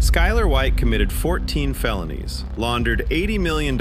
Skyler White committed 14 felonies, laundered $80 million,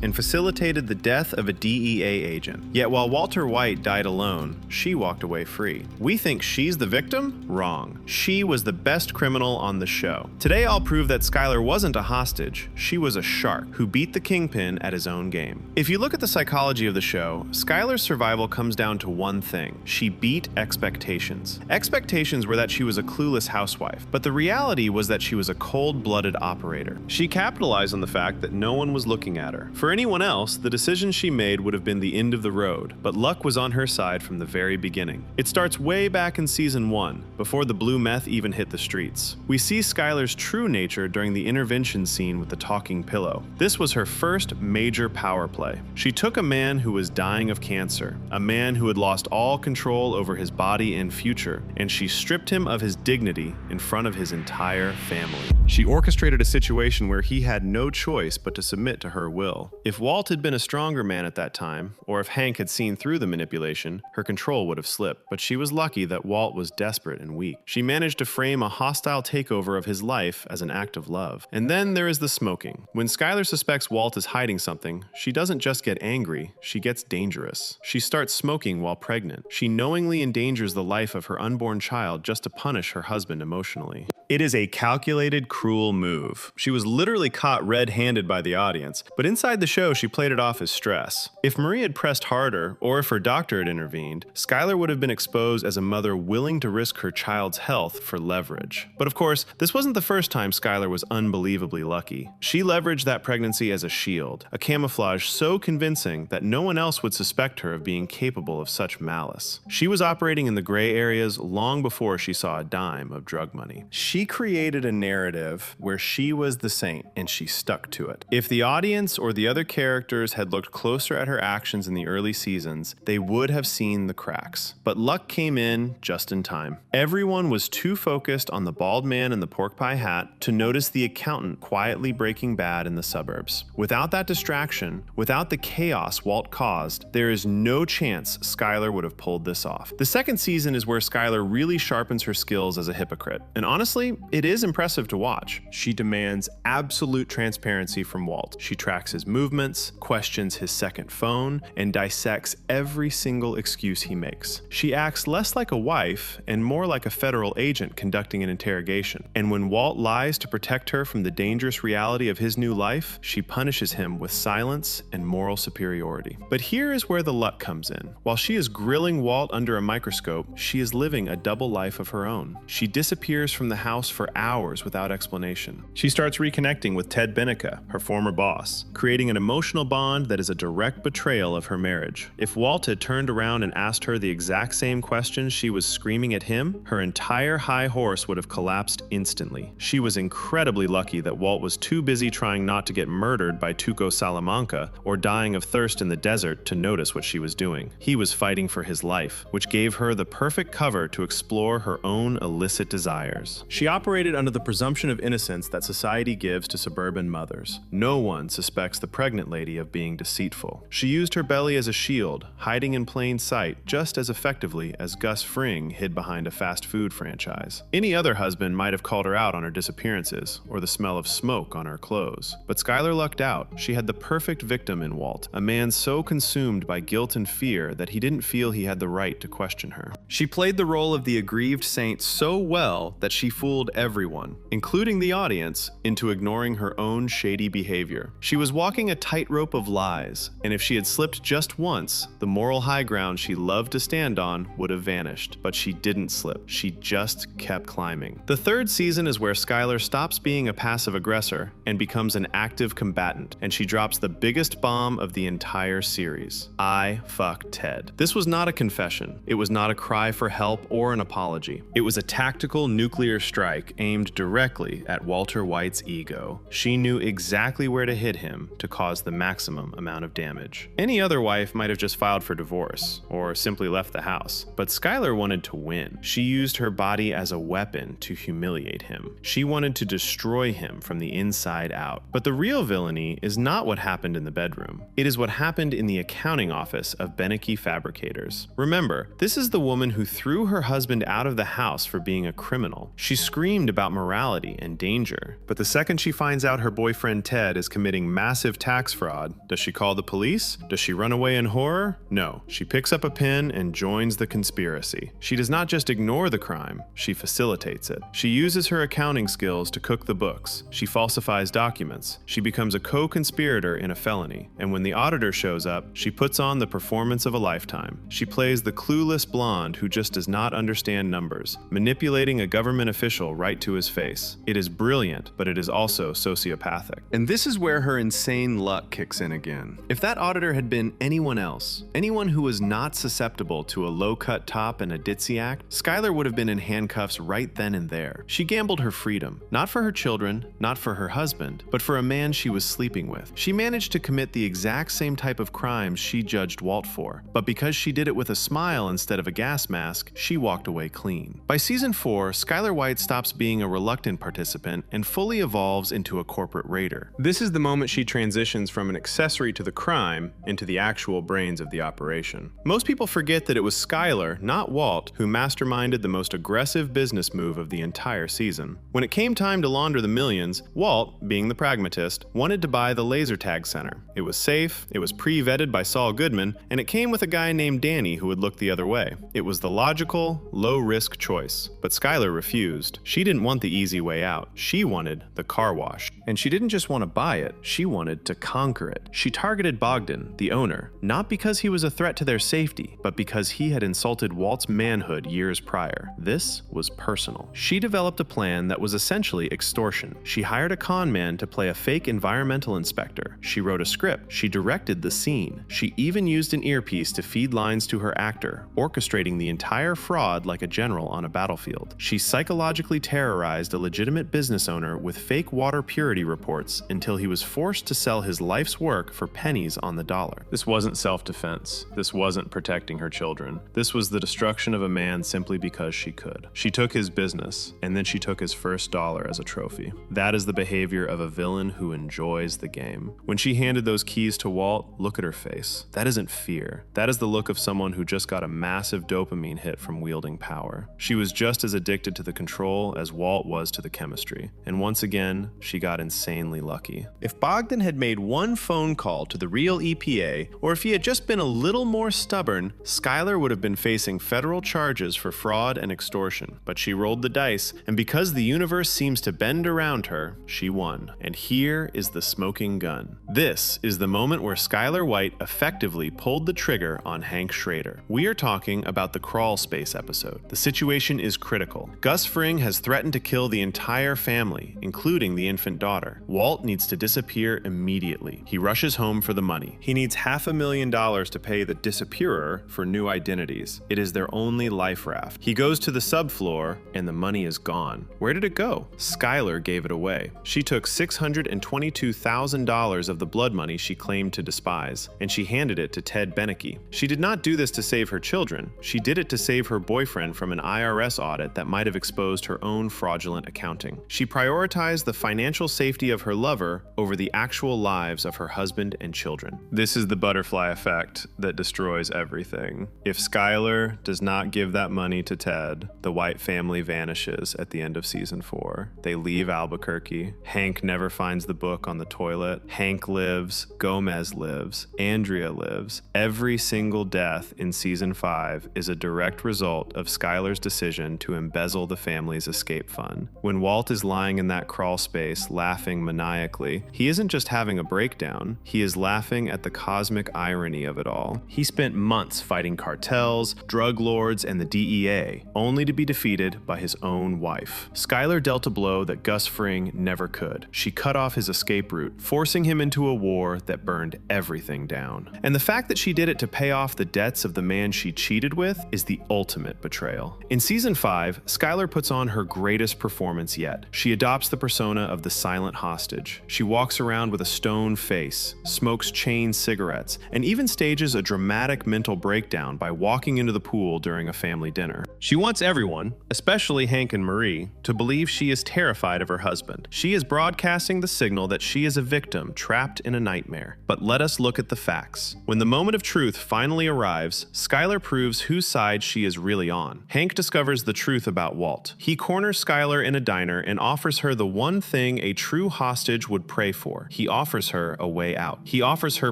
and facilitated the death of a DEA agent. Yet while Walter White died alone, she walked away free. We think she's the victim? Wrong. She was the best criminal on the show. Today I'll prove that Skyler wasn't a hostage, she was a shark who beat the kingpin at his own game. If you look at the psychology of the show, Skyler's survival comes down to one thing: she beat expectations. Expectations were that she was a clueless housewife, but the reality was that she was a cold-blooded operator. She capitalized on the fact that no one was looking at her. For anyone else, the decision she made would have been the end of the road, but luck was on her side from the very beginning. It starts way back in season 1, before the blue meth even hit the streets. We see Skyler's true nature during the intervention scene with the talking pillow. This was her first major power play. She took a man who was dying of cancer, a man who had lost all control over his body and future, and she stripped him of his dignity in front of his entire family. She orchestrated a situation where he had no choice but to submit to her will. If Walt had been a stronger man at that time, or if Hank had seen through the manipulation, her control would have slipped. But she was lucky that Walt was desperate and weak. She managed to frame a hostile takeover of his life as an act of love. And then there is the smoking. When Skyler suspects Walt is hiding something, she doesn't just get angry, she gets dangerous. She starts smoking while pregnant. She knowingly endangers the life of her unborn child just to punish her husband emotionally. It is a calculated, cruel move. She was literally caught red-handed by the audience, but inside the show she played it off as stress. If Marie had pressed harder, or if her doctor had intervened, Skyler would have been exposed as a mother willing to risk her child's health for leverage. But of course, this wasn't the first time Skyler was unbelievably lucky. She leveraged that pregnancy as a shield, a camouflage so convincing that no one else would suspect her of being capable of such malice. She was operating in the gray areas long before she saw a dime of drug money. She created a narrative where she was the saint, and she stuck to it. If the audience or the other characters had looked closer at her actions in the early seasons, they would have seen the cracks. But luck came in just in time. Everyone was too focused on the bald man in the pork pie hat to notice the accountant quietly breaking bad in the suburbs. Without that distraction, without the chaos Walt caused, there is no chance Skyler would have pulled this off. The second season is where Skyler really sharpens her skills as a hypocrite. And honestly, it is impressive to watch. She demands absolute transparency from Walt. She tracks his movements, questions his second phone, and dissects every single excuse he makes. She acts less like a wife and more like a federal agent conducting an interrogation. And when Walt lies to protect her from the dangerous reality of his new life, she punishes him with silence and moral superiority. But here is where the luck comes in. While she is grilling Walt under a microscope, she is living a double life of her own. She disappears from the house for hours without explanation. She starts reconnecting with Ted Benica, her former boss, creating an emotional bond that is a direct betrayal of her marriage. If Walt had turned around and asked her the exact same questions she was screaming at him, her entire high horse would have collapsed instantly. She was incredibly lucky that Walt was too busy trying not to get murdered by Tuco Salamanca or dying of thirst in the desert to notice what she was doing. He was fighting for his life, which gave her the perfect cover to explore her own illicit desires. She operated under the presumption of innocence that society gives to suburban mothers. No one suspects the pregnant lady of being deceitful. She used her belly as a shield, hiding in plain sight just as effectively as Gus Fring hid behind a fast food franchise. Any other husband might have called her out on her disappearances or the smell of smoke on her clothes. But Skyler lucked out. She had the perfect victim in Walt, a man so consumed by guilt and fear that he didn't feel he had the right to question her. She played the role of the aggrieved saint so well that she fooled everyone, including the audience, into ignoring her own shady behavior. She was walking a tightrope of lies, and if she had slipped just once, the moral high ground she loved to stand on would have vanished. But she didn't slip. She just kept climbing. The third season is where Skyler stops being a passive aggressor and becomes an active combatant, and she drops the biggest bomb of the entire series. I fucked Ted. This was not a confession. It was not a cry for help or an apology. It was a tactical nuclear strike aimed directly at Walter White's ego. She knew exactly where to hit him to cause the maximum amount of damage. Any other wife might have just filed for divorce or simply left the house, but Skyler wanted to win. She used her body as a weapon to humiliate him. She wanted to destroy him from the inside out. But the real villainy is not what happened in the bedroom. It is what happened in the accounting office of Beneke Fabricators. Remember, this is the woman who threw her husband out of the house for being a criminal. She screamed about morality and danger. But the second she finds out her boyfriend Ted is committing massive tax fraud, does she call the police? Does she run away in horror? No. She picks up a pen and joins the conspiracy. She does not just ignore the crime, she facilitates it. She uses her accounting skills to cook the books. She falsifies documents. She becomes a co-conspirator in a felony. And when the auditor shows up, she puts on the performance of a lifetime. She plays the clueless blonde who just does not understand numbers, manipulating a government official right to his face. It is brilliant, but it is also sociopathic. And this is where her insane luck kicks in again. If that auditor had been anyone else, anyone who was not susceptible to a low-cut top and a ditzy act, Skyler would have been in handcuffs right then and there. She gambled her freedom, not for her children, not for her husband, but for a man she was sleeping with. She managed to commit the exact same type of crimes she judged Walt for, but because she did it with a smile instead of a gas mask, she walked away clean. By season 4, Skyler White stops being a reluctant participant and fully evolves into a corporate raider. This is the moment she transitions from an accessory to the crime into the actual brains of the operation. Most people forget that it was Skyler, not Walt, who masterminded the most aggressive business move of the entire season. When it came time to launder the millions, Walt, being the pragmatist, wanted to buy the laser tag center. It was safe, it was pre-vetted by Saul Goodman, and it came with a guy named Danny who would look the other way. It was the logical, low-risk choice. But Skyler refused. She didn't want the easy way out. She wanted the car wash. And she didn't just want to buy it, she wanted to conquer it. She targeted Bogdan, the owner, not because he was a threat to their safety, but because he had insulted Walt's manhood years prior. This was personal. She developed a plan that was essentially extortion. She hired a con man to play a fake environmental inspector. She wrote a script. She directed the scene. She even used an earpiece to feed lines to her actor, orchestrating the entire fraud like a general on a battlefield. She psychologically terrorized a legitimate business owner with fake water purity reports until he was forced to sell his life's work for pennies on the dollar. This wasn't self-defense. This wasn't protecting her children. This was the destruction of a man simply because she could. She took his business, and then she took his first dollar as a trophy. That is the behavior of a villain who enjoys the game. When she handed those keys to Walt, look at her face. That isn't fear. That is the look of someone who just got a massive dopamine hit from wielding power. She was just as addicted to the control as Walt was to the chemistry. And once again, she got insanely lucky. If Bogdan had made one phone call to the real EPA, or if he had just been a little more stubborn, Skyler would have been facing federal charges for fraud and extortion. But she rolled the dice, and because the universe seems to bend around her, she won. And here is the smoking gun. This is the moment where Skyler White effectively pulled the trigger on Hank Schrader. We are talking about the crawl space episode. The situation is critical. Gus Fring has threatened to kill the entire family, including the infant daughter. Walt needs to disappear immediately. He rushes home for the money. He needs $500,000 to pay the disappearer for new identities. It is their only life raft. He goes to the subfloor, and the money is gone. Where did it go? Skyler gave it away. She took $622,000 of the blood money she claimed to despise, and she handed it to Ted Beneke. She did not do this to save her children. She did it to save her boyfriend from an IRS audit that might have exposed her own fraudulent accounting. She prioritized the financial safety of her lover over the actual lives of her husband and children. This is the butterfly effect that destroys everything. If Skyler does not give that money to Ted, the White family vanishes at the end of season 4. They leave Albuquerque. Hank never finds the book on the toilet. Hank lives. Gomez lives. Andrea lives. Every single death in season 5 is a direct result of Skyler's decision to embezzle the family's escape fund. When Walt is lying in that crawl space laughing maniacally, he isn't just having a breakdown, he is laughing at the cosmic irony of it all. He spent months fighting cartels, drug lords, and the DEA, only to be defeated by his own wife. Skyler dealt a blow that Gus Fring never could. She cut off his escape route, forcing him into a war that burned everything down. And the fact that she did it to pay off the debts of the man she cheated with is the ultimate betrayal. In season 5, Skyler puts on her greatest performance yet. She adopts the persona of the silent hostage. She walks around with a stone face, smokes chain cigarettes, and even stages a dramatic mental breakdown by walking into the pool during a family dinner. She wants everyone, especially Hank and Marie, to believe she is terrified of her husband. She is broadcasting the signal that she is a victim trapped in a nightmare. But let us look at the facts. When the moment of truth finally arrives, Skyler proves whose side she is really on. Hank discovers the truth about Walt. He corners Skyler in a diner and offers her the one thing a true hostage would pray for. He offers her a way out. He offers her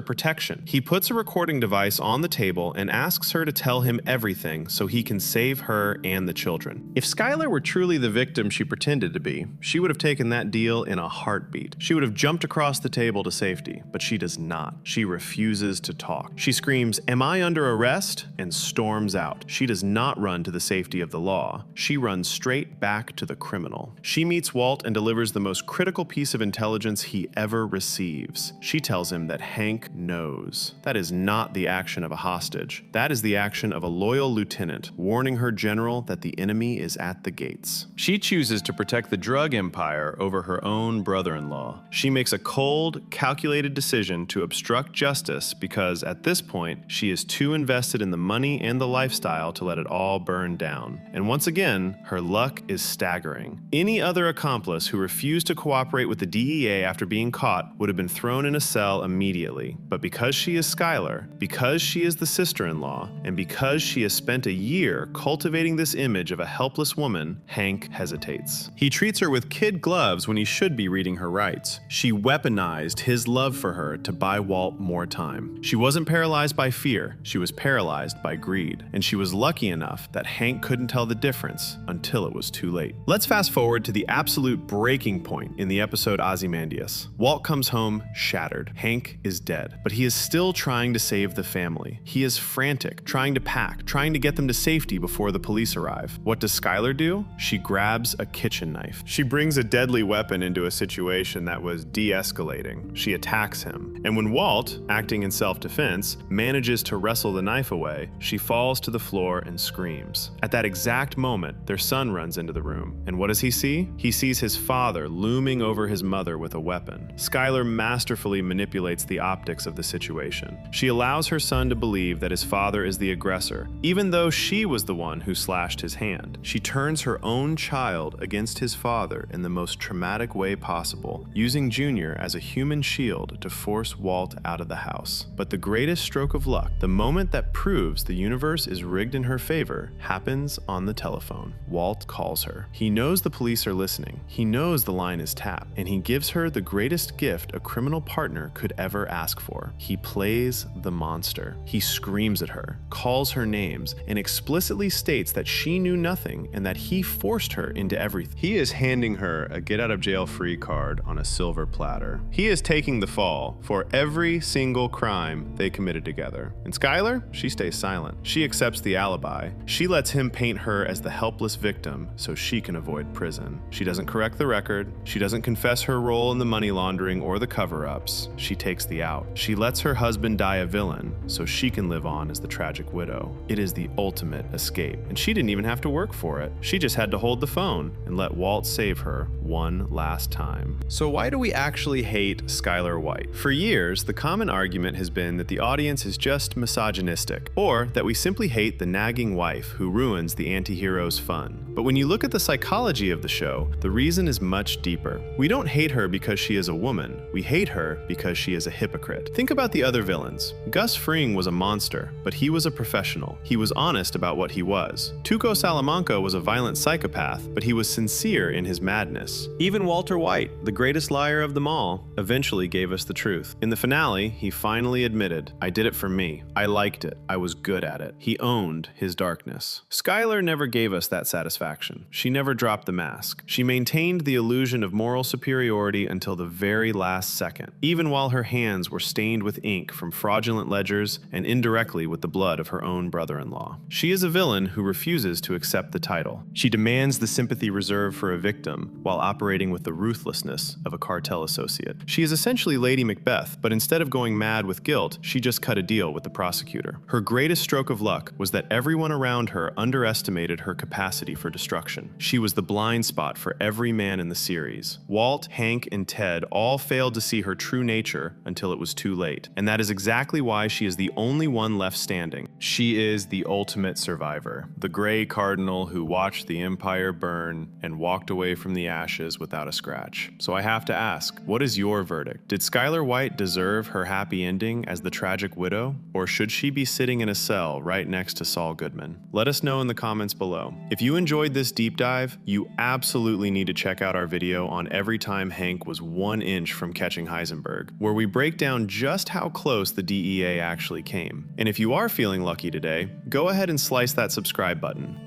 protection. He puts a recording device on the table and asks her to tell him everything so he can save her and the children. If Skyler were truly the victim she pretended to be, she would have taken that deal in a heartbeat. She would have jumped across the table to safety, but she does not. She refuses to talk. She screams, "Am I under arrest?" and storms out. She does not run to the safety of the law. She runs straight back to the criminal. She meets Walt and delivers the most critical piece of intelligence he ever receives. She tells him that Hank knows. That is not the action of a hostage. That is the action of a loyal lieutenant, warning her general that the enemy is at the gates. She chooses to protect the drug empire over her own brother-in-law. She makes a cold, calculated decision to obstruct justice because, at this point, she is too invested in the money and the lifestyle to let it all burn down. And once again, her luck is staggering. Any other accomplice who refused to cooperate with the DEA after being caught would have been thrown in a cell immediately. But because she is Skyler, because she is the sister-in-law, and because she has spent a year cultivating this image of a helpless woman, Hank hesitates. He treats her with kid gloves when he should be reading her rights. She weaponized his love for her to buy Walt more time. She wasn't paralyzed by fear, she was paralyzed by greed. And she was lucky enough that Hank couldn't tell the difference until it was too late. Let's fast forward to the absolute breaking point in the episode Ozymandias. Walt comes home shattered. Hank is dead, but he is still trying to save the family. He is frantic, trying to pack, trying to get them to safety before the police arrive. What does Skyler do? She grabs a kitchen knife. She brings a deadly weapon into a situation that was de-escalating. She attacks him. And when Walt, acting in self-defense, manages to wrestle the knife away, she falls to the floor and screams. At that exact moment, their son runs into the room. And what does he see? He sees his father looming over his mother with a weapon. Skyler masterfully manipulates the optics of the situation. She allows her son to believe that his father is the aggressor, even though she was the one who slashed his hand. She turns her own child against his father in the most traumatic way possible, using Junior as a human shield to force Walt out of the house. But the greatest stroke of luck, the moment that proves the universe is rigged in her favor, happens on the telephone. Walt calls her. He knows the police are listening. He knows the line is tapped, and he gives her the greatest gift a criminal partner could ever ask for. He plays the monster. He screams at her, calls her names, and explicitly states that she knew nothing and that he forced her into everything. He is handing her a get-out-of-jail-free card on a silver platter. He is taking the fall for every single crime they committed together. And Skyler, she stays silent. She accepts the alibi. She lets him paint her as the helpless victim so she can avoid prison. She doesn't correct the record. She doesn't confess her role in the money laundering or the cover-ups. She takes the out. She lets her husband die a villain so she can live on as the tragic widow. It is the ultimate escape, and she didn't even have to work for it. She just had to hold the phone and let Walt save her one last time. So why do we actually hate Skyler White? For years, the common argument has been that the audience is just misogynistic, or that we simply hate the nagging wife who ruins the anti-hero's fun. But when you look at the psychology of the show, the reason is much deeper. We don't hate her because she is a woman. We hate her because she is a hypocrite. Think about the other villains. Gus Fring was a monster, but he was a professional. He was honest about what he was. Tuco Salamanca was a violent psychopath, but he was sincere in his madness. Even Walter White, the greatest liar of them all, eventually gave us the truth. In the finale, he finally admitted, "I did it for me. I liked it. I was good at it." He owned his darkness. Skyler never gave us that satisfaction. She never dropped the mask. She maintained the illusion of moral superiority until the very last second, even while her hands were stained with ink from fraudulent ledgers and indirectly with the blood of her own brother-in-law. She is a villain who refuses to accept the title. She demands the sympathy reserved for a victim while operating with the ruthlessness of a cartel associate. She is essentially Lady Macbeth, but instead of going mad with guilt, she just cut a deal with the prosecutor. Her greatest stroke of luck was that everyone around her underestimated her capacity for destruction. She was the blind spot for every man in the series. Walt, Hank, and Ted all failed to see her true nature until it was too late. And that is exactly why she is the only one left standing. She is the ultimate survivor, the gray cardinal who watched the empire burn and walked away from the ashes without a scratch. So I have to ask, what is your verdict? Did Skyler White deserve her happy ending as the tragic widow? Or should she be sitting in a cell right next to Saul Goodman? Let us know in the comments below. If you enjoyed this deep dive, you absolutely need to check out our video on every time Hank was 1 inch from catching Heisenberg, where we break down just how close the DEA actually came. And if you are feeling lucky today, go ahead and slice that subscribe button.